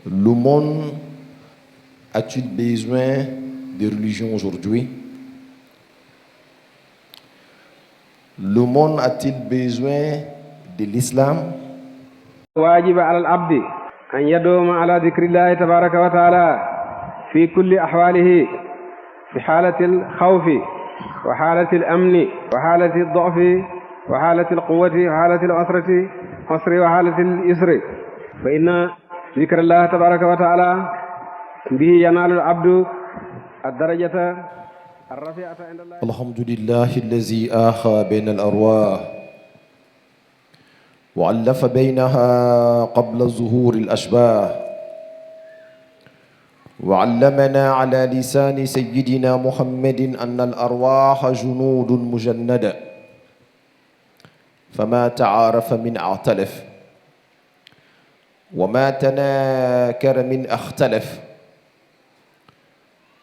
Le monde a-t-il besoin de religion aujourd'hui? Le monde a-t-il besoin de l'islam? واجب على العبد أن يدوم على ذكر الله تبارك وتعالى في كل أحواله، في حالة الخوف وحالة الأمن وحالة الضعف وحالة القوة وحالة العسرة وحالة اليسر، فإن ذكر الله تبارك وتعالى به ينال العبد الدرجة الرفيعة عند الله. الحمد لله الذي آخى بين الأرواح وألف بينها قبل ظهور الأشباه، وعلمنا على لسان سيدنا محمد أن الأرواح جنود مجندة، فما تعارف من اعتلف، وما تناكر من اختلف.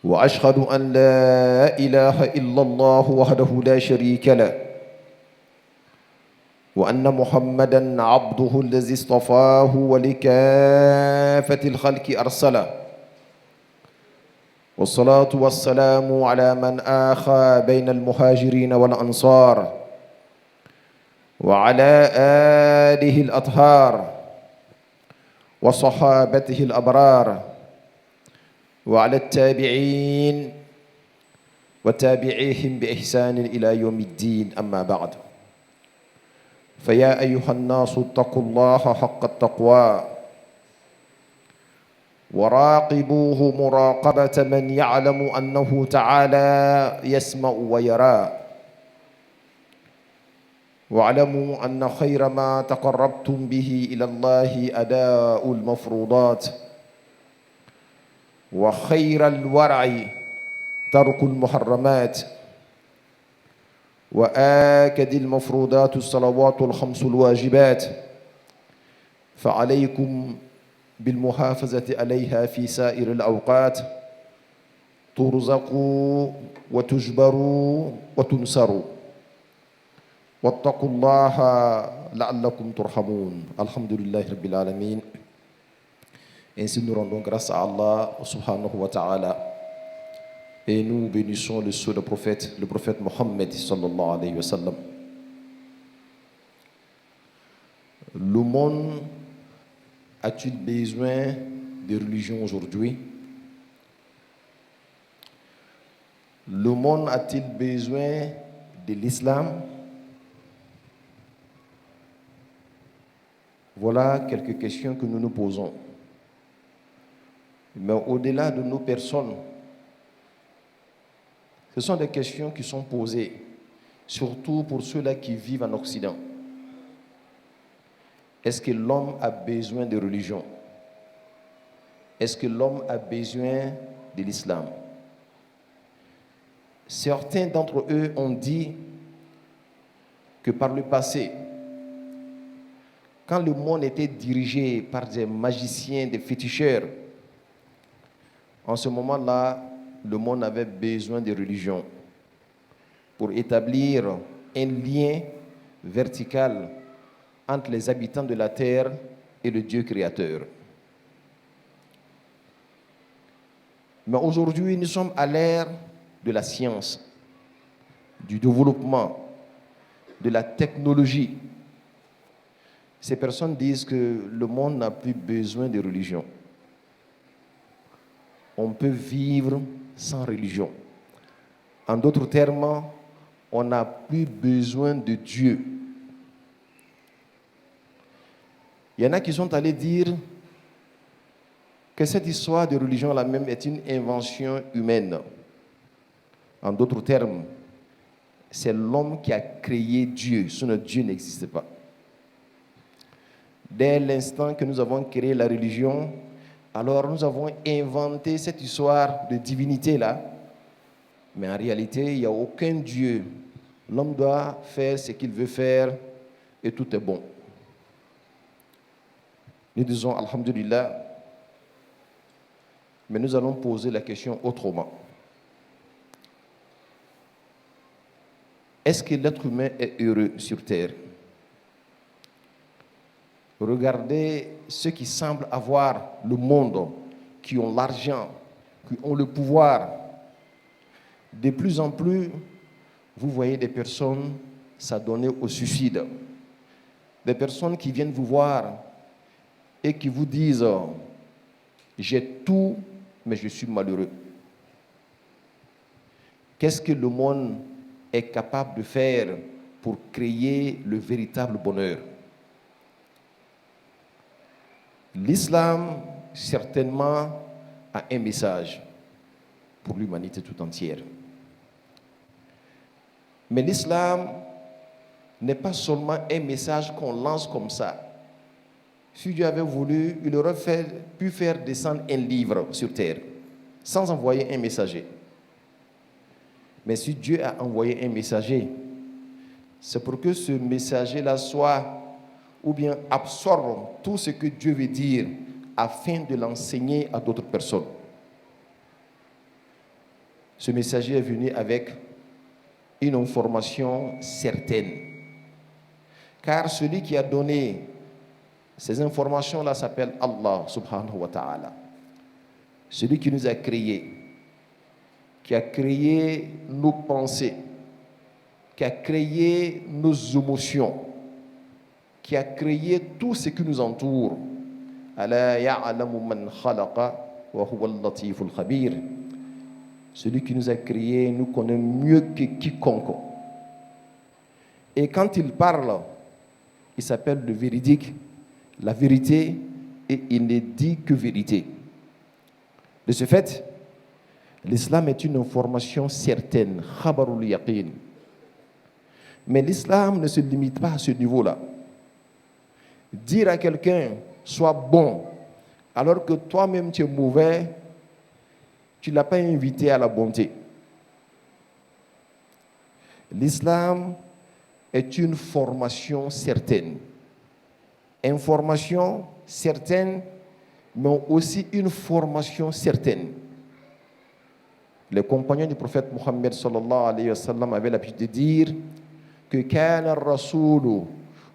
وأشهد أن لا إله إلا الله وحده لا شريك له، وأن محمدًا عبده الذي اصطفاه ولكافة الخلق أرسله، والصلاة والسلام على من آخى بين المهاجرين والأنصار، وعلى آله الأطهار وصحابته الأبرار، وعلى التابعين وتابعيهم بإحسان إلى يوم الدين. أما بعد، فيا أيها الناس اتقوا الله حق التقوى، وراقبوه مراقبة من يعلم أنه تعالى يسمع ويرى، واعلموا أن خير ما تقربتم به إلى الله أداء المفروضات، وخير الورع ترك المحرمات، وآكد المفروضات الصلوات الخمس الواجبات، فعليكم بالمحافظة عليها في سائر الأوقات، ترزقوا وتجبروا وتنصروا، واتقوا الله لعلكم ترحمون. الحمد لله رب العالمين. Ainsi nous rendons grâce à Allah subhanahu wa ta'ala et nous bénissons le sceau du prophète, le prophète Mohammed sallallahu alayhi wa sallam. Le monde a-t-il besoin de religion aujourd'hui? Le monde a-t-il besoin de l'islam? Voilà quelques questions que nous nous posons. Mais au-delà de nos personnes, ce sont des questions qui sont posées, surtout pour ceux-là qui vivent en Occident. Est-ce que l'homme a besoin de religion? Est-ce que l'homme a besoin de l'islam? Certains d'entre eux ont dit que par le passé, quand le monde était dirigé par des magiciens, des féticheurs, en ce moment-là, le monde avait besoin de religion pour établir un lien vertical entre les habitants de la terre et le Dieu créateur. Mais aujourd'hui, nous sommes à l'ère de la science, du développement, de la technologie. Ces personnes disent que le monde n'a plus besoin de religion. On peut vivre sans religion. En d'autres termes, on n'a plus besoin de Dieu. Il y en a qui sont allés dire que cette histoire de religion-là même est une invention humaine. En d'autres termes, c'est l'homme qui a créé Dieu, sinon Dieu n'existe pas. Dès l'instant que nous avons créé la religion, alors nous avons inventé cette histoire de divinité-là. Mais en réalité, il n'y a aucun Dieu. L'homme doit faire ce qu'il veut faire et tout est bon. Nous disons Alhamdulillah, mais nous allons poser la question autrement. Est-ce que l'être humain est heureux sur terre? Regardez ceux qui semblent avoir le monde, qui ont l'argent, qui ont le pouvoir. De plus en plus, vous voyez des personnes s'adonner au suicide. Des personnes qui viennent vous voir et qui vous disent « J'ai tout, mais je suis malheureux ». Qu'est-ce que le monde est capable de faire pour créer le véritable bonheur? L'islam, certainement, a un message pour l'humanité tout entière. Mais l'islam n'est pas seulement un message qu'on lance comme ça. Si Dieu avait voulu, il aurait pu faire descendre un livre sur terre, sans envoyer un messager. Mais si Dieu a envoyé un messager, c'est pour que ce messager-là soit, ou bien absorbe tout ce que Dieu veut dire, afin de l'enseigner à d'autres personnes. Ce messager est venu avec une information certaine. Car celui qui a donné ces informations-là s'appelle Allah subhanahu wa ta'ala. Celui qui nous a créés, qui a créé nos pensées, qui a créé nos émotions, qui a créé tout ce qui nous entoure. Ala ya'lamu man khalaqa wa huwa al-latiful khabir. Celui qui nous a créés nous connaît mieux que quiconque. Et quand il parle, il s'appelle le véridique, la vérité, et il ne dit que vérité. De ce fait, l'islam est une information certaine, khabarul yaqin. Mais l'islam ne se limite pas à ce niveau-là. Dire à quelqu'un, sois bon, alors que toi-même tu es mauvais, tu ne l'as pas invité à la bonté. L'islam est une formation certaine. Information certaine, mais aussi une formation certaine. Les compagnons du prophète Mohammed sallallahu alayhi wa sallam avaient l'habitude de dire que kana ar-rasulu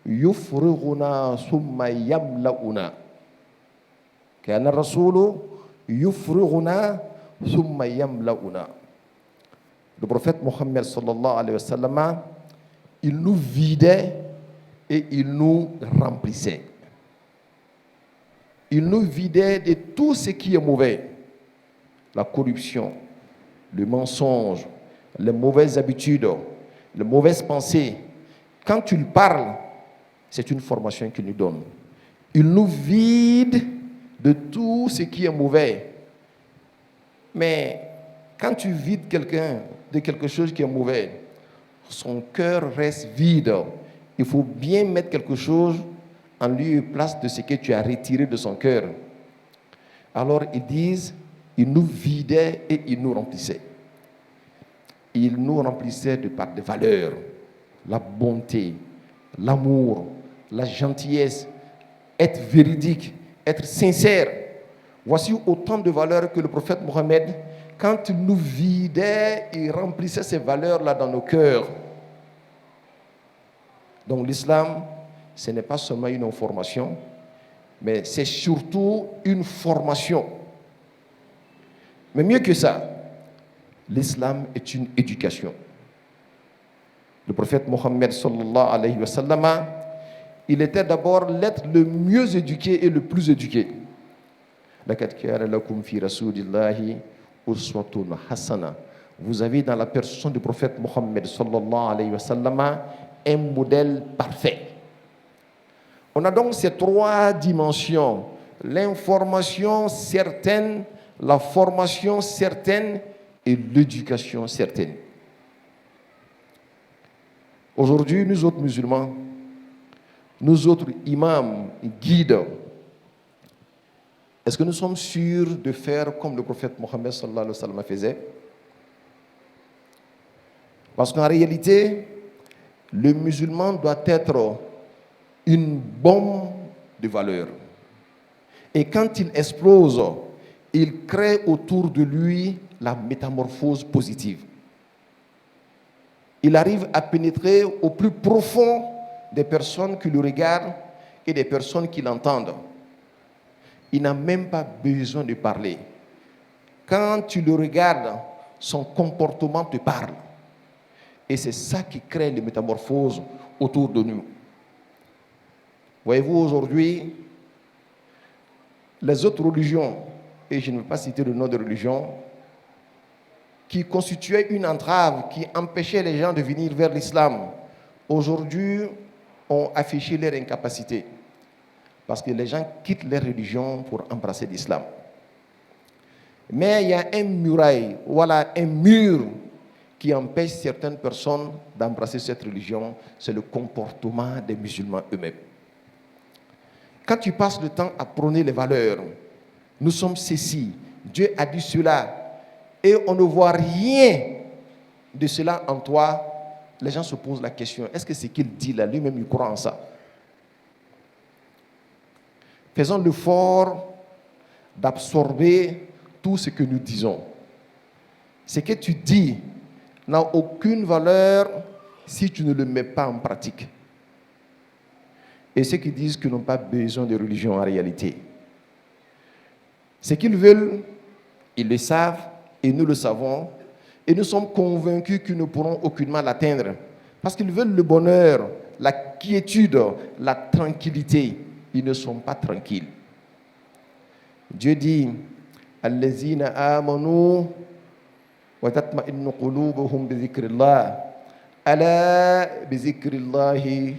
yufrighuna thumma yamla'una. Kana ar-rasulu yufrighuna thumma yamla'una. Le prophète Mohammed sallallahu alayhi wa sallam, il nous vidait et il nous remplissait. Il nous vidait de tout ce qui est mauvais. La corruption, le mensonge, les mauvaises habitudes, les mauvaises pensées. Quand tu lui parles, c'est une formation qu'il nous donne. Il nous vide de tout ce qui est mauvais. Mais quand tu vides quelqu'un de quelque chose qui est mauvais, son cœur reste vide. Il faut bien mettre quelque chose en lieu et place de ce que tu as retiré de son cœur. Alors ils disent, il nous vidait et il nous remplissait. Il nous remplissait de par des valeurs, la bonté, l'amour, la gentillesse, être véridique, être sincère. Voici autant de valeurs que le prophète Mohammed, quand il nous vidait, il remplissait ces valeurs-là dans nos cœurs. Donc l'islam, ce n'est pas seulement une information, mais c'est surtout une formation. Mais mieux que ça, l'islam est une éducation. Le prophète Mohammed sallallahu alayhi wa sallam, il était d'abord l'être le mieux éduqué et le plus éduqué. Vous avez dans la personne du prophète Mohammed sallallahu alayhi wa sallam un modèle parfait. On a donc ces trois dimensions: l'information certaine, la formation certaine et l'éducation certaine. Aujourd'hui, nous autres musulmans, nous autres imams, guides, est-ce que nous sommes sûrs de faire comme le prophète Mohammed sallallahu alayhi wa sallam faisait? Parce qu'en réalité, le musulman doit être une bombe de valeur. Et quand il explose, il crée autour de lui la métamorphose positive. Il arrive à pénétrer au plus profond des personnes qui le regardent et des personnes qui l'entendent, il n'a même pas besoin de parler. Quand tu le regardes, son comportement te parle. Et c'est ça qui crée les métamorphoses autour de nous. Voyez-vous, aujourd'hui, les autres religions, et je ne vais pas citer le nom de religion, qui constituaient une entrave, qui empêchait les gens de venir vers l'islam, aujourd'hui ont affiché leur incapacité. Parce que les gens quittent leur religion pour embrasser l'islam. Mais il y a un muraille, voilà, un mur qui empêche certaines personnes d'embrasser cette religion, c'est le comportement des musulmans eux-mêmes. Quand tu passes le temps à prôner les valeurs, nous sommes ceci, Dieu a dit cela, et on ne voit rien de cela en toi, les gens se posent la question, est-ce que ce qu'il dit là, lui-même il croit en ça? Faisons l'effort d'absorber tout ce que nous disons. Ce que tu dis n'a aucune valeur si tu ne le mets pas en pratique. Et ceux qui disent qu'ils n'ont pas besoin de religion en réalité, ce qu'ils veulent, ils le savent et nous le savons, et nous sommes convaincus qu'ils ne pourront aucunement l'atteindre parce qu'ils veulent le bonheur, la quiétude, la tranquillité. Ils ne sont pas tranquilles. Dieu dit Allazina amanu wa tatma'innu qulubuhum bi dhikrillah ala bi dhikrillahi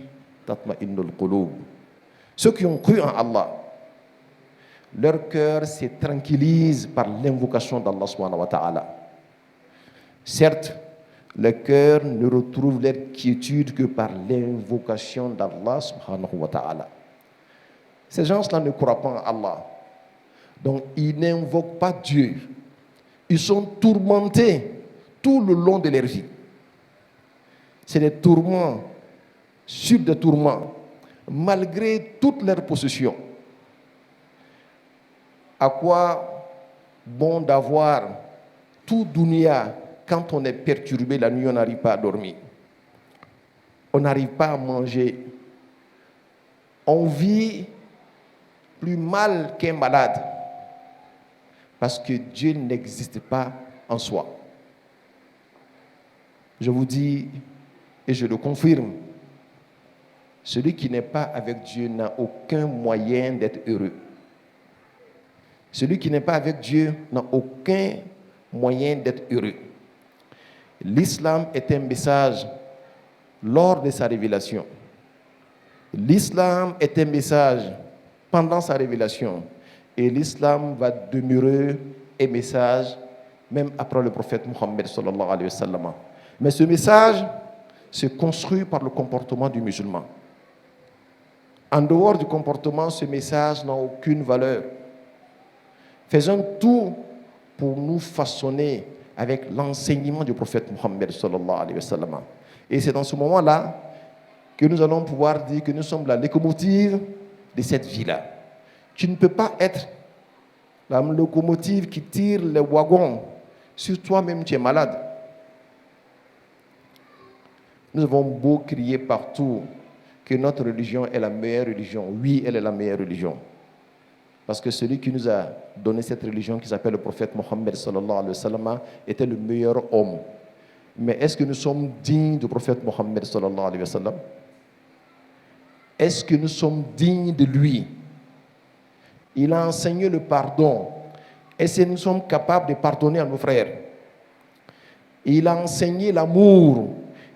tatma'innul qulub. Ceux qui ont cru en Allah, leur cœur se tranquillise par l'invocation d'Allah subhanahu wa ta'ala. Certes, le cœur ne retrouve leur quiétude que par l'invocation d'Allah subhanahu wa ta'ala. Ces gens-là ne croient pas en Allah. Donc, ils n'invoquent pas Dieu. Ils sont tourmentés tout le long de leur vie. C'est des tourments sur des tourments, malgré toutes leurs possessions. À quoi bon d'avoir tout dunya quand on est perturbé la nuit, on n'arrive pas à dormir. On n'arrive pas à manger. On vit plus mal qu'un malade parce que Dieu n'existe pas en soi. Je vous dis, et je le confirme, celui qui n'est pas avec Dieu n'a aucun moyen d'être heureux. Celui qui n'est pas avec Dieu n'a aucun moyen d'être heureux. L'islam est un message lors de sa révélation. L'islam est un message pendant sa révélation. Et l'islam va demeurer un message même après le prophète Mohammed sallallahu alayhi wa sallam. Mais ce message se construit par le comportement du musulman. En dehors du comportement, ce message n'a aucune valeur. Faisons tout pour nous façonner avec l'enseignement du prophète Mohammed sallallahu alayhi wa sallam. Et c'est dans ce moment-là que nous allons pouvoir dire que nous sommes la locomotive de cette vie-là. Tu ne peux pas être la locomotive qui tire les wagons si toi-même tu es malade. Nous avons beau crier partout que notre religion est la meilleure religion. Oui, elle est la meilleure religion. Parce que celui qui nous a donné cette religion, qui s'appelle le prophète Mohammed sallallahu alayhi wa sallam, était le meilleur homme. Mais est-ce que nous sommes dignes du prophète Mohammed sallallahu alayhi wa sallam? Est-ce que nous sommes dignes de lui? Il a enseigné le pardon. Est-ce que nous sommes capables de pardonner à nos frères? Il a enseigné l'amour.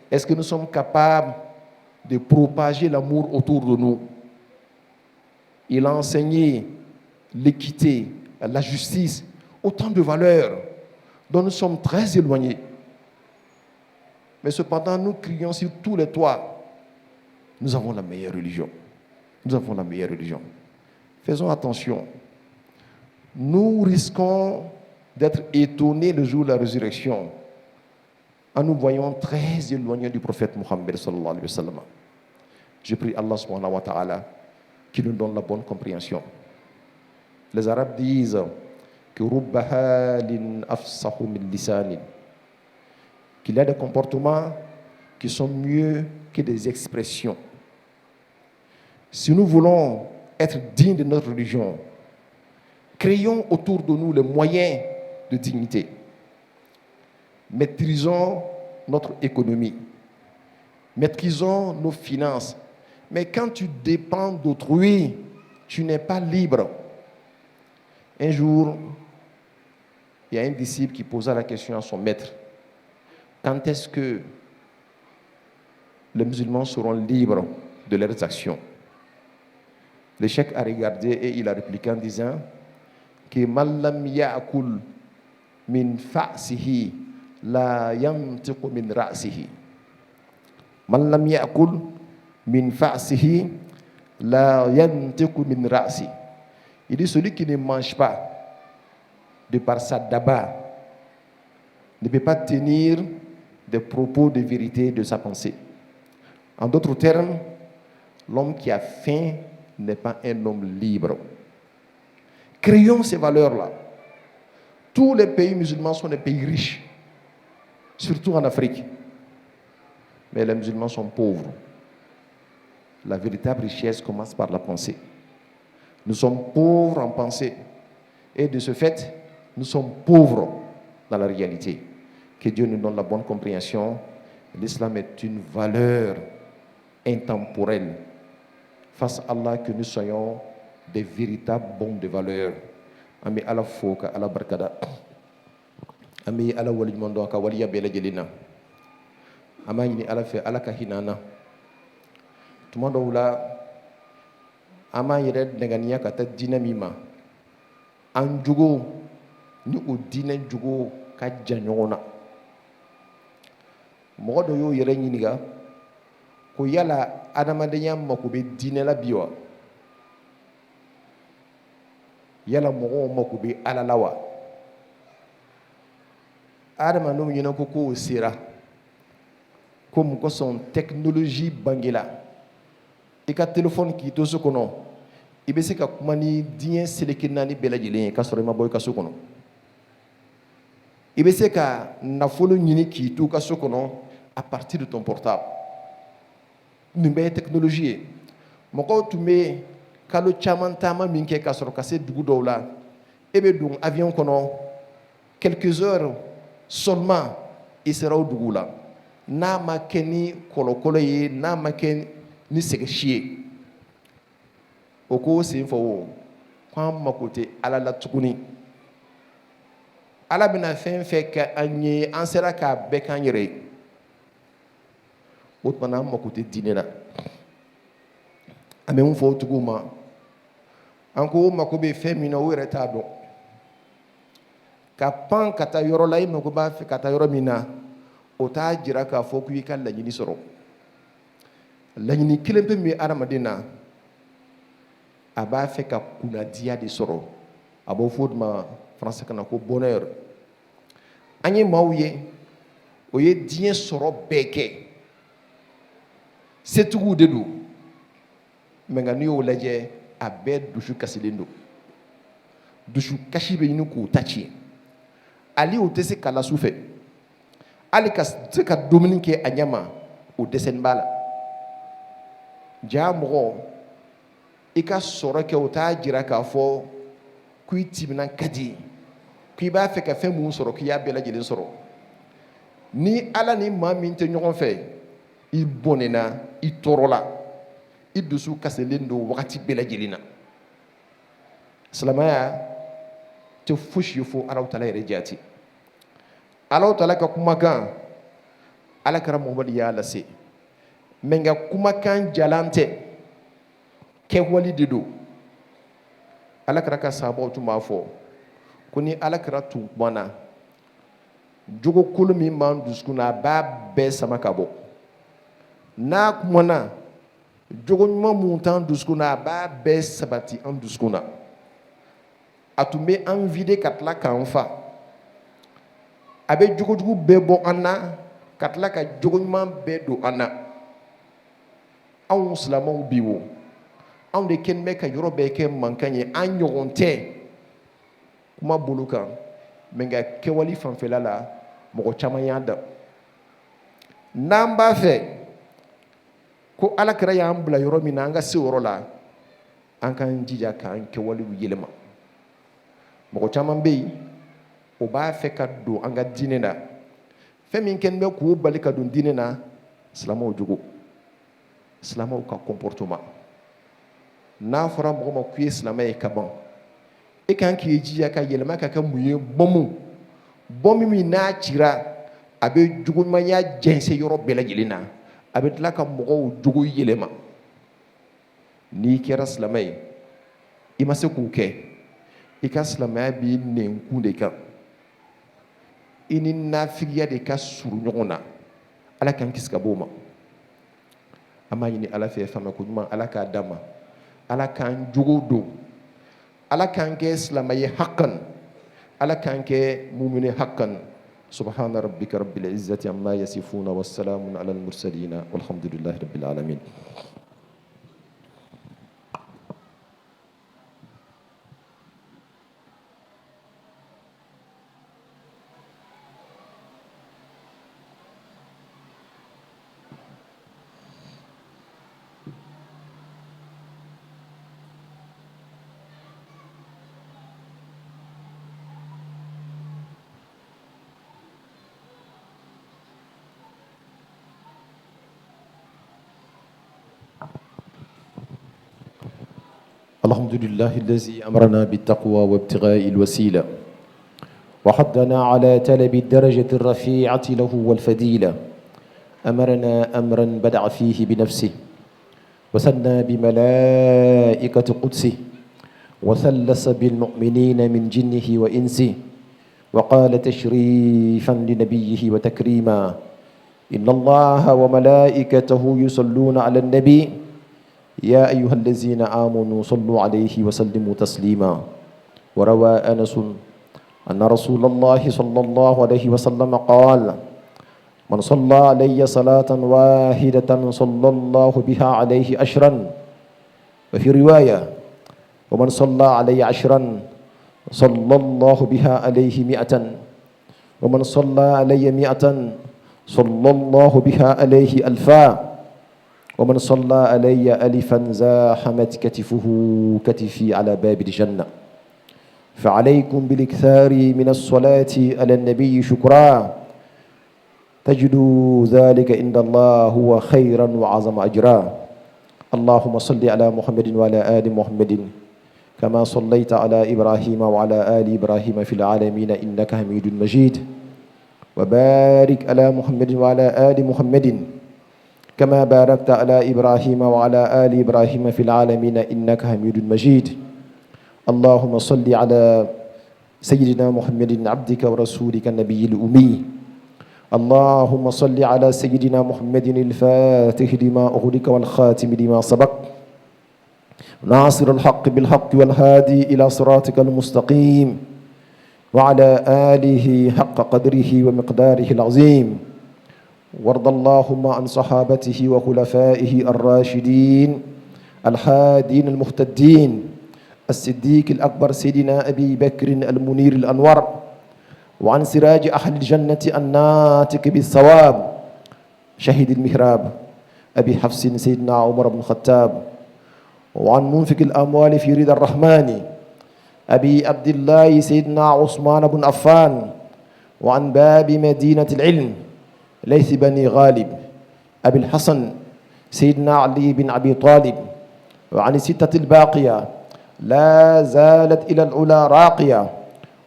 Est-ce que nous sommes capables de propager l'amour autour de nous? Il a enseigné l'équité, la justice, autant de valeurs dont nous sommes très éloignés. Mais cependant, nous crions sur tous les toits. Nous avons la meilleure religion. Nous avons la meilleure religion. Faisons attention. Nous risquons d'être étonnés le jour de la résurrection en nous voyant très éloignés du prophète Mohammed sallallahu alayhi wa sallam. Je prie Allah subhanahu wa ta'ala qui nous donne la bonne compréhension. Les Arabes disent que rubba halin afsahu min lisanin, qu'il y a des comportements qui sont mieux que des expressions. Si nous voulons être dignes de notre religion, créons autour de nous les moyens de dignité. Maîtrisons notre économie. Maîtrisons nos finances. Mais quand tu dépends d'autrui, tu n'es pas libre. Un jour, il y a un disciple qui posa la question à son maître. Quand est-ce que les musulmans seront libres de leurs actions? Le cheikh a regardé et il a répliqué en disant que man lam ya'kul min fa'sihi la yantiqu min ra'sihi. Man lam ya'kul min fa'sihi la yantiqu min ra'si. Il dit celui qui ne mange pas de par sa daba ne peut pas tenir des propos de vérité de sa pensée. En d'autres termes, l'homme qui a faim n'est pas un homme libre. Créons ces valeurs-là. Tous les pays musulmans sont des pays riches, surtout en Afrique. Mais les musulmans sont pauvres. La véritable richesse commence par la pensée. Nous sommes pauvres en pensée. Et de ce fait, nous sommes pauvres dans la réalité. Que Dieu nous donne la bonne compréhension. L'islam est une valeur intemporelle. Face à Allah, que nous soyons des véritables bons de valeur. Ami ala foka ala barkada. Ami ala wali mondo ka waliya bela jelina. Ama ni ala fe ala ka hinana. Tuma dɔw la an b'an yɛrɛ nɛganiya ka taa diinɛ min ma an jogo ni o diinɛ jogo ka jan ɲɔgɔn na. Mɔgɔ dɔ y'o yɛrɛ ɲininka ko yala adamadenya mako bɛ diinɛ la bi wa? Yala mɔgɔw mako bɛ ala la wa? Adamadenw ɲɛna ko k'o sera ko mun kosɔn technologie bangela. I ka téléphone k'i to so kɔnɔ i bɛ se ka kuma ni diɲɛ seleke naani bɛɛ lajɛlen ye k'a sɔrɔ i ma bɔ i ka so kɔnɔ. I bɛ se ka nafolo ɲini k'i to i ka so kɔnɔ à partir de ton portable. Nin bɛɛ ye technologie ye. Mɔgɔw tun bɛ kalo caman taama min kɛ ka sɔrɔ ka se dugu dɔw la e bɛ don avion kɔnɔ quelques heures seulement i sera o dugu la. N'a ma kɛ ni kɔlɔkɔlɔ ye, n'a ma kɛ ni sɛgɛsi ye, o ko sen fɛ o k'an mako tɛ ala la tuguni. Ala bɛna fɛn fɛn kɛ an ye an sera k'a bɛɛ k'an yɛrɛ ye. O tuma an mako tɛ diinɛ na. An bɛ mun fɔ o tigiw ma an ko o mako bɛ fɛn min na o yɛrɛ t'a dɔn. Ka pan ka taa yɔrɔ la i mako b'a fɛ ka taa yɔrɔ min na o t'a jira k'a fɔ k'i ka laɲini sɔrɔ. Laɲini kelen pe min bɛ adamaden na a b'a fɛ ka kunnadiya de sɔrɔ. A b'o fɔ o de ma faransi kan na ko bonheur. An ye maaw ye o ye diɲɛ sɔrɔ bɛɛ kɛ setigiw de don mɛ nka n'i y'o lajɛ a bɛɛ dusu kasilen don. Dusu kasi bɛ ɲini k'o ta tiɲɛ. Ali o tɛ se kala su fɛ hali ka se ka dumuni kɛ a ɲɛ ma o dɛsɛlen b'a la. Ja mɔgɔ i ka sɔrɔ kɛ o t'a jira k'a fɔ k'i timinan ka di k'i b'a fɛ ka fɛn mun sɔrɔ k'i y'a bɛɛ lajɛlen sɔrɔ. Ni ala ni maa min tɛ ɲɔgɔn fɛ i bɔnɛna i tɔɔrɔla i dusu kasilen don wagati bɛɛ lajɛlen na. Silamɛya tɛ fosi ye fo Alahu Taala yɛrɛ jati. Alahu Taala ka kumakan Alakira Muhamadu y'a lase mɛ nka kumakan jalan tɛ kɛwale de don. Alakira ka sahabaw tun b'a fɔ ko ni Alakira tun kumana jogo kolo min b'an dusukun na a b'a bɛɛ sama ka bɔ. N'a kumana jogo ɲuman mun t'an dusukun na a b'a bɛɛ sabati an dusukun na. A tun bɛ an vide ka tila k'an fa. A bɛ jogojugu bɛɛ bɔ an na ka tila ka jogo ɲuman bɛɛ don an na. Anw silamɛw bi wo anw de kɛlen bɛ ka yɔrɔ bɛɛ kɛ mankan ye an ɲɔgɔn tɛ kuma bolo kan mɛ nka kɛwale fanfɛla la mɔgɔ caman y'a da. N'an b'a fɛ ko alakira y'an bila yɔrɔ min na an ka se yɔrɔ la an k'an jija k'an kɛwalew yɛlɛma. mɔgɔ caman bɛ yen o b'a fɛ ka don an ka diinɛ na, fɛn min kɛlen bɛ k'o bali ka don diinɛ na, silamɛw jogo, silamɛw ka comportement. n'a fɔra mɔgɔ ma k'i ye silamɛ ye ka ban, e kan k'i jija ka yɛlɛma ka kɛ mun ye? bɔnmu min n'a cira a bɛ juguɲumanya jɛnsɛn yɔrɔ bɛɛ lajɛlen na, a bɛ tila ka mɔgɔw jogo yɛlɛma. n'i kɛra silamɛ ye i ma se k'o kɛ, i ka silamɛya b'i nɛnkun de kan, i ni nafigiya de ka surun ɲɔgɔn na. ala k'an kisi ka bɔ o ma. an b'a ɲini ala fɛ faamuyako ɲuman ala k'a d'an ma, ala k'an jogo don, ala k'an kɛ silamɛ ye hakan, ala k'an kɛ mumini hakan. subhana rabbika rabbil izzati amma yasifuna wassalamun ala al-mursalina walhamdulillahi rabbil alamin. الحمد لله الذي أمرنا بالتقوى وابتغاء الوسيلة وحضنا على طلب الدرجة الرفيعة له والفضيلة. أمرنا أمرا بدع فيه بنفسه وثنى بملائكة قدسه وثلث بالمؤمنين من جنه وإنسه وقال تشريفا لنبيه وتكريما إن الله وملائكته يصلون على النبي يا أيها الذين آمنوا صلوا عليه وسلموا تسليما. وروى أنس أن رسول الله صلى الله عليه وسلم قال من صلى علي صلاة واحدة صلى الله بها عليه عشرا. وفي رواية ومن صلى علي عشرا صلى الله بها عليه 100 ومن صلى علي 100 صلى الله بها عليه 1000 ومن صلى علي 1000 زاحمت كتفه كتفي على باب الجنة. فعليكم بالاكثار من الصلاة على النبي شكرا تجدوا ذلك عند الله هو خيرا وعظم أجرا. اللهم صل على محمد وعلى آل محمد كما صليت على إبراهيم وعلى آل إبراهيم في العالمين إنك حميد مجيد. وبارك على محمد وعلى آل محمد كما باركت على إبراهيم وعلى آل إبراهيم في العالمين إنك حميد مجيد. اللهم صل على سيدنا محمد عبدك ورسولك النبي الأمي. اللهم صل على سيدنا محمد الفاتح لما أغلق والخاتم لما سبق ناصر الحق بالحق والهادي إلى صراطك المستقيم وعلى آله حق قدره ومقداره العظيم. وارض اللهم عن صحابته وخلفائه الراشدين الهادين المهتدين الصديق الأكبر سيدنا أبي بكر المنير الأنور وعن سراج أهل الجنة الناطق بالثواب شهيد المهراب أبي حفص سيدنا عمر بن الخطاب وعن منفق الأموال في رضا الرحمن أبي عبد الله سيدنا عثمان بن عفان وعن باب مدينة العلم ليث بني غالب أبي الحسن سيدنا علي بن أبي طالب وعن الستة الباقية لا زالت إلى العلا راقية.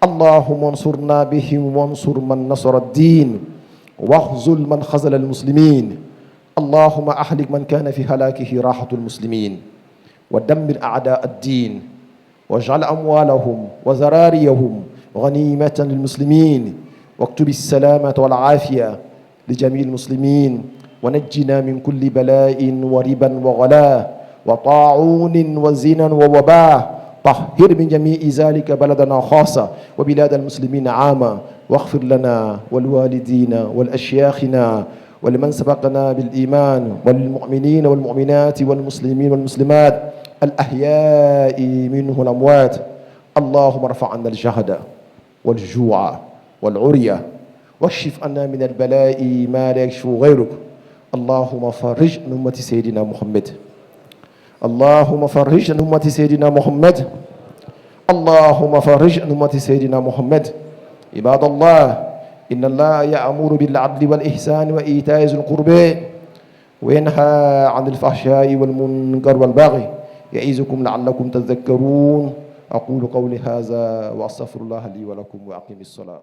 اللهم انصرنا بهم وانصر من نصر الدين واخذل من خذل المسلمين. اللهم أهلك من كان في هلاكه راحة المسلمين ودمر أعداء الدين واجعل أموالهم وذراريهم غنيمة للمسلمين واكتب السلامة والعافية لجميع المسلمين ونجنا من كل بلاء وربا وغلاء وطاعون وزنا ووباء. طهر من جميع ذلك بلدنا خاصة وبلاد المسلمين عامة واغفر لنا والوالدين والأشياخنا ولمن سبقنا بالإيمان والمؤمنين والمؤمنات والمسلمين والمسلمات الأحياء منه الأموات. اللهم ارفع عنا الجهد والجوع والعرية واكشف عنا من البلاء ما لا يكشف غيرك. اللهم فرج عن أمة سيدنا محمد. اللهم فرج عن أمة سيدنا محمد. اللهم فرج عن أمة سيدنا محمد. عباد الله، إن الله يأمر بالعدل والإحسان وإيتاء ذي القربى وينهى عن الفحشاء والمنكر والبغي يعظكم لعلكم تذكرون. أقول قولي هذا وأستغفر الله لي ولكم وأقم الصلاة.